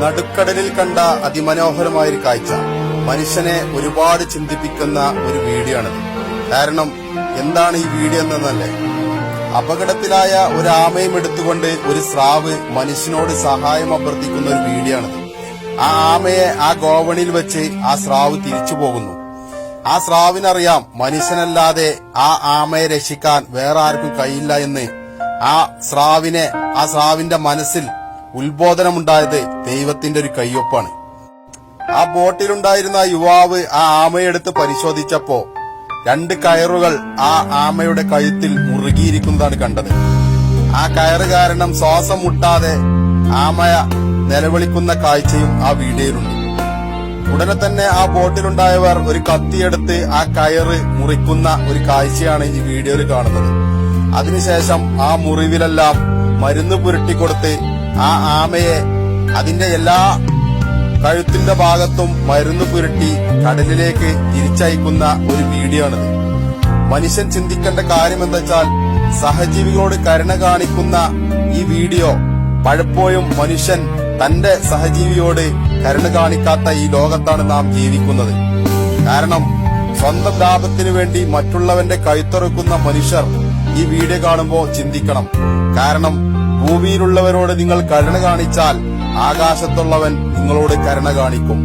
നടുക്കടലിൽ കണ്ട അതിമനോഹരമായൊരു കാഴ്ച മനുഷ്യനെ ഒരുപാട് ചിന്തിപ്പിക്കുന്ന ഒരു വീഡിയോ ആണിത്. കാരണം എന്താണ് ഈ വീഡിയോ എന്നല്ലേ, അപകടത്തിലായ ഒരു ആമയും എടുത്തുകൊണ്ട് ഒരു സ്രാവ് മനുഷ്യനോട് സഹായം അഭ്യർത്ഥിക്കുന്ന ഒരു വീഡിയോ ആണിത്. ആ ആമയെ ആ ഗോവണിയിൽ വെച്ച് ആ സ്രാവ് തിരിച്ചു പോകുന്നു. ആ സ്രാവിനറിയാം മനുഷ്യനല്ലാതെ ആ ആമയെ രക്ഷിക്കാൻ വേറെ ആർക്കും കഴിയില്ല എന്ന്. ആ സ്രാവിന്റെ മനസ്സിൽ ഉത്ബോധനമുണ്ടായത് ദൈവത്തിന്റെ ഒരു കയ്യൊപ്പാണ്. ആ ബോട്ടിലുണ്ടായിരുന്ന യുവാവ് ആ ആമയെടുത്ത് പരിശോധിച്ചപ്പോ 2 കയറുകൾ ആ ആമയുടെ കഴുത്തിൽ മുറുകിയിരിക്കുന്നതാണ് കണ്ടത്. ആ കയറ് കാരണം ശ്വാസം മുട്ടാതെ ആമ നിലവിളിക്കുന്ന കാഴ്ചയും ആ വീഡിയോയിലുണ്ട്. ഉടനെ തന്നെ ആ ബോട്ടിലുണ്ടായവർ ഒരു കത്തിയെടുത്ത് ആ കയറ് മുറിക്കുന്ന ഒരു കാഴ്ചയാണ് ഈ വീഡിയോയിൽ കാണുന്നത്. അതിനുശേഷം ആ മുറിവിലെല്ലാം മരുന്ന് പുരട്ടിക്കൊടുത്ത് ആ ആമയെ അതിന്റെ എല്ലാ കഴുത്തിന്റെ ഭാഗത്തും മരുന്ന് പുരട്ടി കടലിലേക്ക് തിരിച്ചയക്കുന്ന ഒരു വീഡിയോ ആണിത്. മനുഷ്യൻ ചിന്തിക്കേണ്ട കാര്യം എന്താ വെച്ചാൽ, സഹജീവികളോട് കരുണ കാണിക്കുന്ന ഈ വീഡിയോ പലപ്പോഴും മനുഷ്യൻ തന്റെ സഹജീവിയോട് കരുണ കാണിക്കാത്ത ഈ ലോകത്താണ് നാം ജീവിക്കുന്നത്. കാരണം സ്വന്തം ലാഭത്തിനു വേണ്ടി മറ്റുള്ളവന്റെ കഴുത്തറുക്കുന്ന മനുഷ്യർ ഈ വീഡിയോ കാണുമ്പോൾ ചിന്തിക്കണം. കാരണം ഭൂമിയിലുള്ളവരോട് നിങ്ങൾ കരുണ കാണിച്ചാൽ ആകാശത്തുള്ളവൻ നിങ്ങളോട് കരുണ കാണിക്കും.